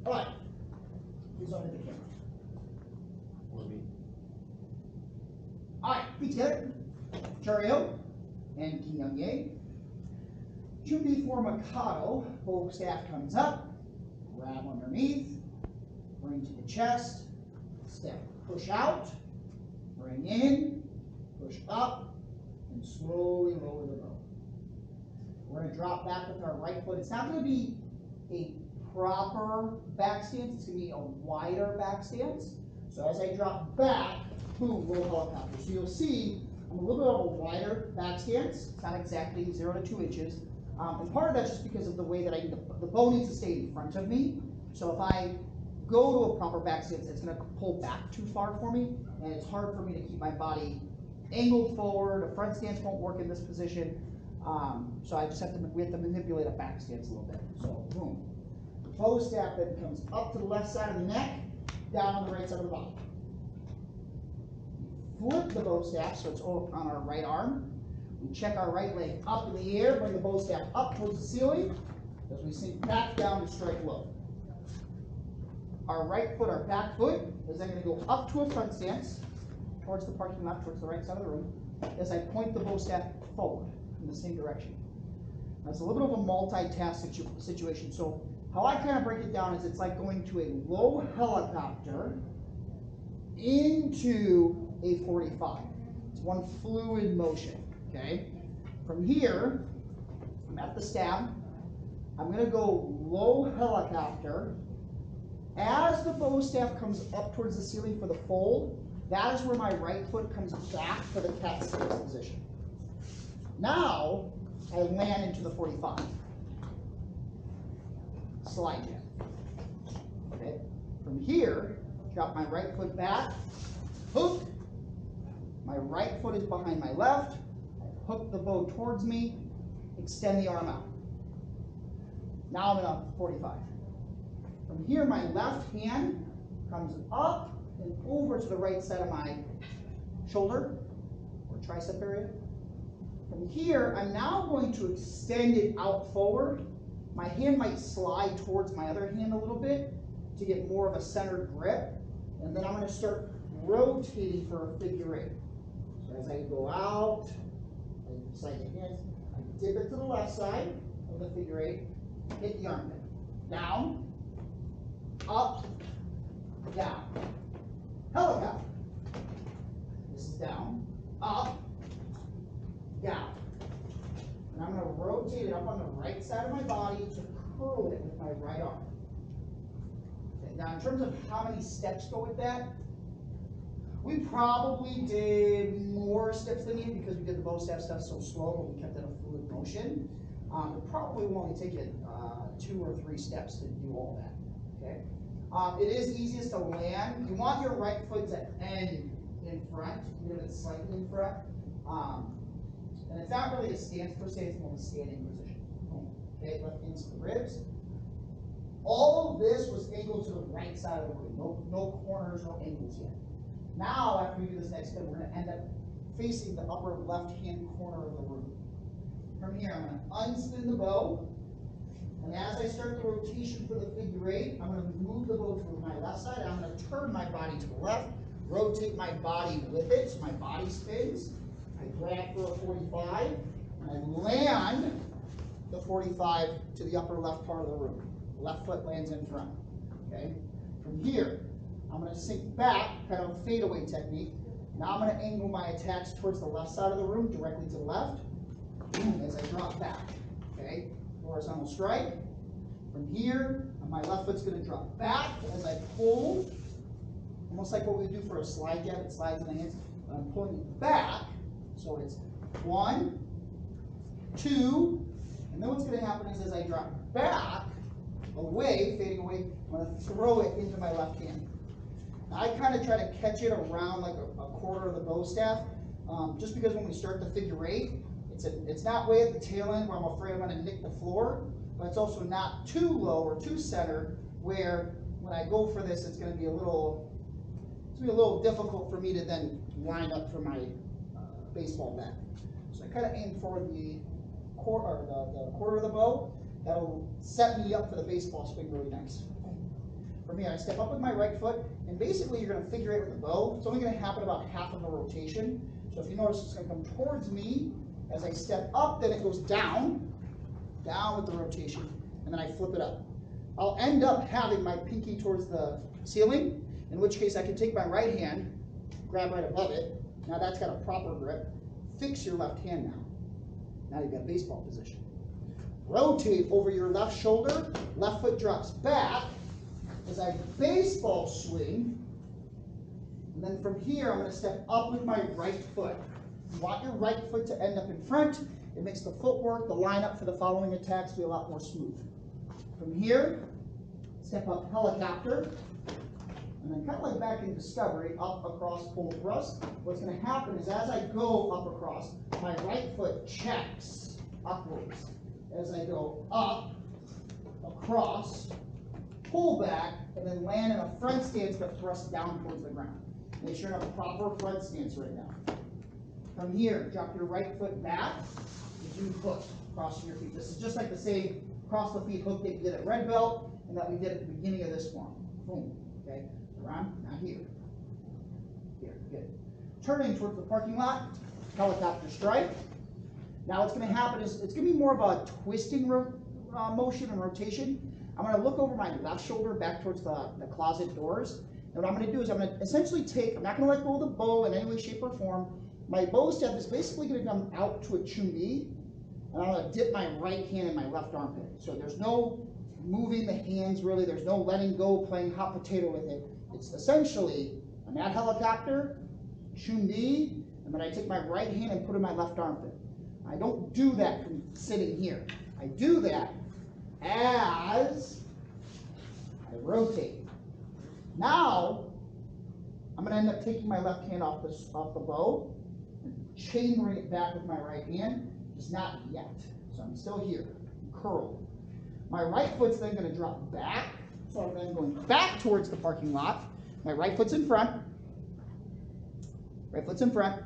All right. Please don't hit the camera. Or me. All right, feet together. Chario and Kinyamye. 2B for Makato. Bow staff comes up. Grab underneath. Bring to the chest. Step, push out. Bring in. Push up. And slowly lower the bow. We're going to drop back with our right foot. It's not going to be a proper back stance. It's going to be a wider back stance. So as I drop back, boom, roll helicopter. So you'll see I'm a little bit of a wider back stance. It's not exactly 0 to 2 inches. And part of that's just because of the way that I need the bow needs to stay in front of me. So if I go to a proper back stance, it's going to pull back too far for me, and it's hard for me to keep my body angled forward. A front stance won't work in this position. So I just have to, we have to manipulate a back stance a little bit. So boom. The bow staff then comes up to the left side of the neck, down on the right side of the body. Flip the bow staff so it's on our right arm. We check our right leg up in the air, bring the bow staff up towards the ceiling as we sink back down to strike low. Our right foot, our back foot, is then going to go up to a front stance towards the parking lot, towards the right side of the room, as I point the bow staff forward in the same direction. Now, it's a little bit of a multitask situation. So how I kind of break it down is it's like going to a low helicopter into a 45. It's one fluid motion, okay? From here, I'm at the stab. I'm going to go low helicopter. As the bow staff comes up towards the ceiling for the fold, that is where my right foot comes back for the cat stance position. Now, I land into the 45. Slide jab. Okay. From here, drop my right foot back, hook. My right foot is behind my left. I hook the bow towards me, extend the arm out. Now I'm in a 45. From here, my left hand comes up and over to the right side of my shoulder or tricep area. From here, I'm now going to extend it out forward. My hand might slide towards my other hand a little bit to get more of a centered grip. And then I'm going to start rotating for a figure 8. So as I go out, I slide the hands, I dip it to the left side of the figure 8, hit the armpit. Down, up, down. Helicopter. This is down, up, down. And I'm going to rotate it up on the right side of my body to curl it with my right arm. Okay, now in terms of how many steps go with that, we probably did more steps than needed because we did the bow staff stuff so slow, but we kept it a fluid motion. It probably will only take you 2 or 3 steps to do all that. Okay. It is easiest to land. You want your right foot to end in front, even if it's slightly in front. And it's not really a stance per se, it's more of a standing position. Okay, left hands to the ribs. All of this was angled to the right side of the room. No corners, no angles yet. Now, after we do this next step, we're going to end up facing the upper left-hand corner of the room. From here, I'm going to unspin the bow. And as I start the rotation for the figure 8, I'm going to move the bow to my left side. And I'm going to turn my body to the left, rotate my body with it, so my body spins. I grab for a 45, and I land the 45 to the upper left part of the room. Left foot lands in front. Okay. From here, I'm going to sink back, kind of a fadeaway technique. Now I'm going to angle my attacks towards the left side of the room, directly to the left, as I drop back. Okay. Horizontal strike. From here, my left foot's going to drop back as I pull, almost like what we do for a slide jab. It slides in the hands. I'm pulling it back, so it's 1, 2, and then what's going to happen is as I drop back, away, fading away, I'm going to throw it into my left hand. Now, I kind of try to catch it around like a quarter of the bow staff, just because when we start the figure 8, it's not way at the tail end where I'm afraid I'm going to nick the floor, but it's also not too low or too center where when I go for this, it's going to be a little difficult for me to then line up for my baseball bat. So I kind of aim for the quarter of the bow. That'll set me up for the baseball swing really nice. From here, I step up with my right foot, and basically you're gonna figure eight with the bow. It's only gonna happen about half of a rotation. So if you notice, it's gonna come towards me. As I step up, then it goes down with the rotation, and then I flip it up. I'll end up having my pinky towards the ceiling, in which case I can take my right hand, grab right above it. Now that's got a proper grip. Fix your left hand now. Now you've got a baseball position. Rotate over your left shoulder, left foot drops back as I baseball swing. And then from here, I'm going to step up with my right foot. You want your right foot to end up in front. It makes the footwork, the lineup for the following attacks be a lot more smooth. From here, step up helicopter. And then kind of like back in Discovery, up, across, pull, thrust. What's going to happen is as I go up across, my right foot checks upwards. As I go up, across, pull back, and then land in a front stance but thrust down towards the ground. Make sure you have a proper front stance right now. From here, drop your right foot back, you hook, crossing your feet. This is just like the same cross the feet hook that you did at red belt and that we did at the beginning of this one. Boom, okay? Around, now here. Here, good. Turning towards the parking lot, helicopter strike. Now what's going to happen is it's going to be more of a twisting motion and rotation. I'm going to look over my left shoulder back towards the closet doors. And what I'm going to do is I'm going to essentially take, I'm not going to let go of the bow in any way, shape, or form. My bow step is basically going to come out to a chumbi, and I'm going to dip my right hand in my left armpit. So there's no moving the hands really, there's no letting go, playing hot potato with it. It's essentially a mad helicopter, chumbi, and then I take my right hand and put it in my left armpit. I don't do that from sitting here. I do that as I rotate. Now, I'm going to end up taking my left hand off the bow, and chambering it back with my right hand, just not yet. So I'm still here, curled. My right foot's then going to drop back, so I'm then going back towards the parking lot. My right foot's in front. Right foot's in front.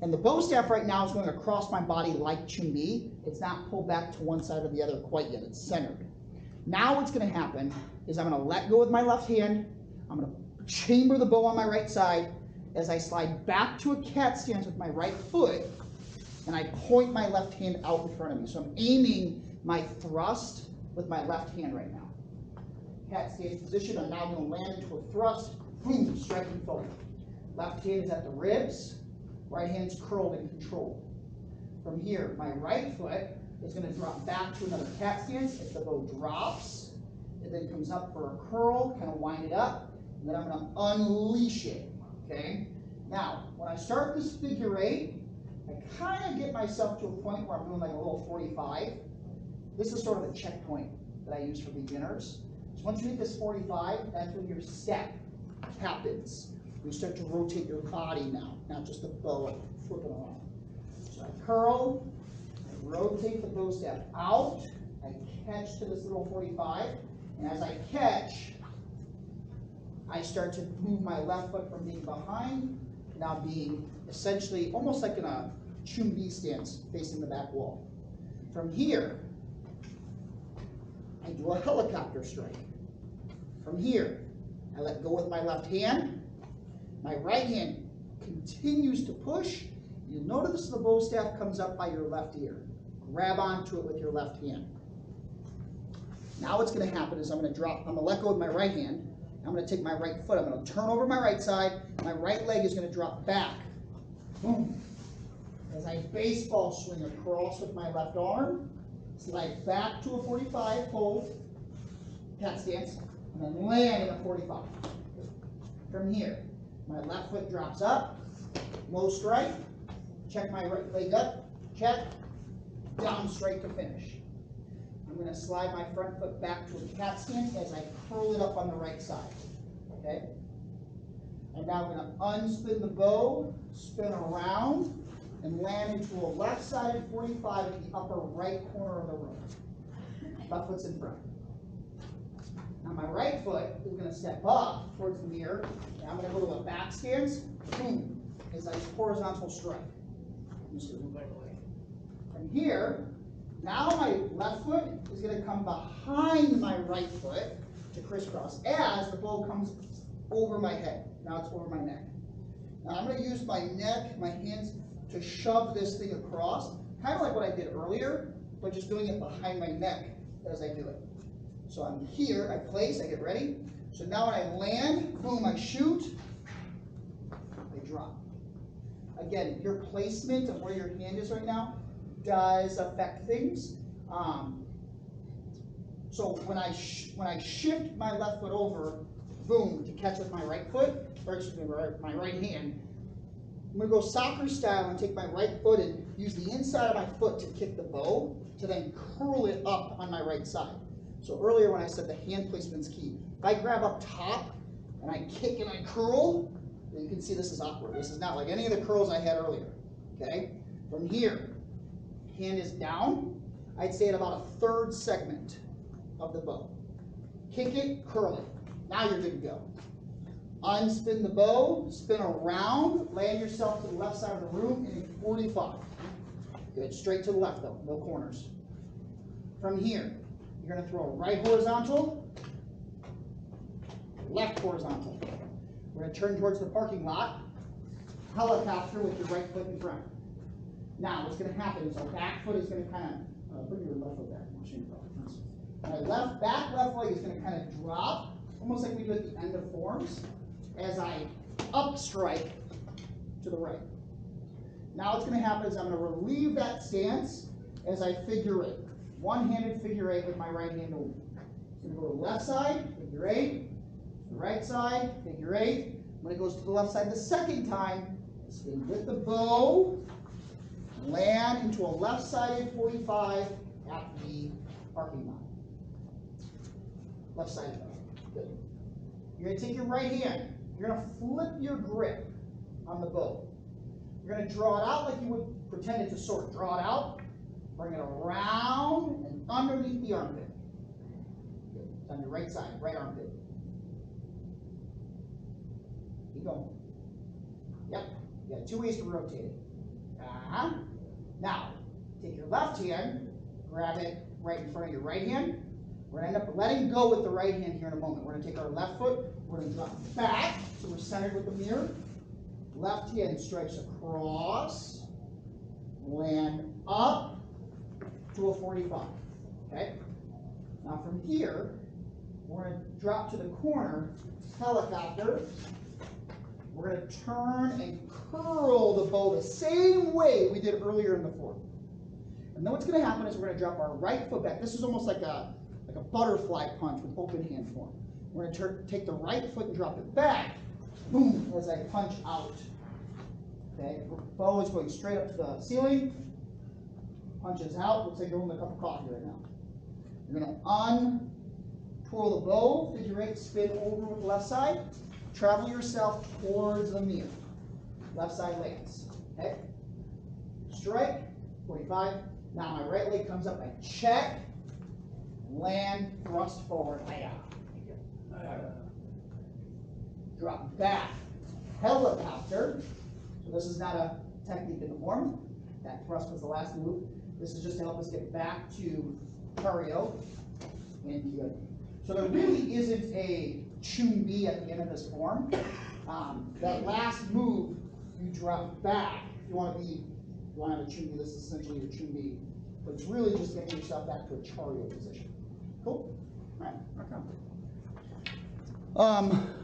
And the bow staff right now is going across my body like chumbi. It's not pulled back to one side or the other quite yet. It's centered. Now what's going to happen is I'm going to let go with my left hand. I'm going to chamber the bow on my right side as I slide back to a cat stance with my right foot, and I point my left hand out in front of me. So I'm aiming my thrust with my left hand right now. Cat stance position. I'm now going to land into a thrust. Boom, striking forward. Left hand is at the ribs. Right hand's curled and controlled. From here, my right foot is going to drop back to another cat stance. If the bow drops, it then comes up for a curl, kind of wind it up, and then I'm going to unleash it. Okay? Now, when I start this figure eight, I kind of get myself to a point where I'm doing like a little 45. This is sort of a checkpoint that I use for beginners. So once you hit this 45, that's when your step happens. You start to rotate your body now, not just the bow, like flipping around. So I curl, I rotate the bow step out, I catch to this little 45, and as I catch, I start to move my left foot from being behind, now being essentially almost like in a chumbi stance facing the back wall. From here, I do a helicopter strike. From here, I let go with my left hand. My right hand continues to push. You'll notice the bow staff comes up by your left ear. Grab onto it with your left hand. Now what's going to happen is I'm going to let go with my right hand. I'm going to take my right foot. I'm going to turn over my right side. My right leg is going to drop back. Boom. As I baseball swing across with my left arm, slide back to a 45, hold, cat stance, and then land in a 45. From here, my left foot drops up, low strike, check my right leg up, check, down straight to finish. I'm going to slide my front foot back to a cat stance as I curl it up on the right side. Okay? And now I'm going to unspin the bow, spin around, and land into a left-sided 45 at the upper right corner of the room. Left foot's in front. Now my right foot is going to step up towards the mirror, and I'm going to go to a back stance, boom, as I horizontal strike. I'm just going to move right away. From here, now my left foot is going to come behind my right foot, to crisscross as the bow comes over my head. Now it's over my neck. Now I'm going to use my neck, my hands, to shove this thing across, kind of like what I did earlier, but just doing it behind my neck as I do it. So I'm here, I place, I get ready. So now when I land, boom, I shoot, I drop. Again, your placement of where your hand is right now does affect things. So when I shift my left foot over, boom, to catch with my right foot, or excuse me, my right hand, I'm going to go soccer style and take my right foot and use the inside of my foot to kick the bow, to then curl it up on my right side. So earlier when I said the hand placement's key, if I grab up top and I kick and I curl, you can see this is awkward. This is not like any of the curls I had earlier, okay? From here, hand is down, I'd say at about a third segment of the bow. Kick it, curl it. Now you're good to go. Unspin the bow, spin around, land yourself to the left side of the room in a 45. Good, straight to the left though, no corners. From here, you're going to throw a right horizontal, left horizontal. We're going to turn towards the parking lot, helicopter with your right foot in front. Now what's going to happen is our back foot is going to kind of, put your left foot back. My back left leg is going to kind of drop, almost like we do at the end of forms, as I up strike to the right. Now what's going to happen is I'm going to relieve that stance as I figure eight. One-handed figure eight with my right hand only. I'm going to go to the left side, figure eight, to the right side, figure eight. When it goes to the left side the second time, spin with the bow, land into a left-sided 45 at the parking lot. Left side bow. Good. You're going to take your right hand. You're going to flip your grip on the bow. You're going to draw it out like you would pretend it's a sword. Draw it out, bring it around and underneath the armpit. Good. It's on your right side, right armpit. Keep going. Yep. You got two ways to rotate it. Now, take your left hand, grab it right in front of your right hand. We're going to end up letting go with the right hand here in a moment. We're going to take our left foot, we're going to drop back, so we're centered with the mirror. Left hand strikes across, land up to a 45, okay? Now from here, we're going to drop to the corner, helicopter. We're going to turn and curl the bow the same way we did earlier in the form. And then what's going to happen is we're going to drop our right foot back. This is almost like a butterfly punch with open hand form. We're going to take the right foot and drop it back, boom, as I punch out. Okay, bow is going straight up to the ceiling, punches out. Looks like you're holding a cup of coffee right now. You're going to untwirl the bow, figure eight, spin over with the left side, travel yourself towards the mirror. Left side lands. Okay, strike, 45. Now my right leg comes up, I check, land, thrust forward, drop back, helicopter. So this is not a technique in the form. That thrust was the last move. This is just to help us get back to Cario and good. So there really isn't a chun-bi at the end of this form. That last move, you drop back. If you want to have a chun-bi, this is essentially your chun-bi. But it's really just getting yourself back to a Cario position. Cool? All right, rock on.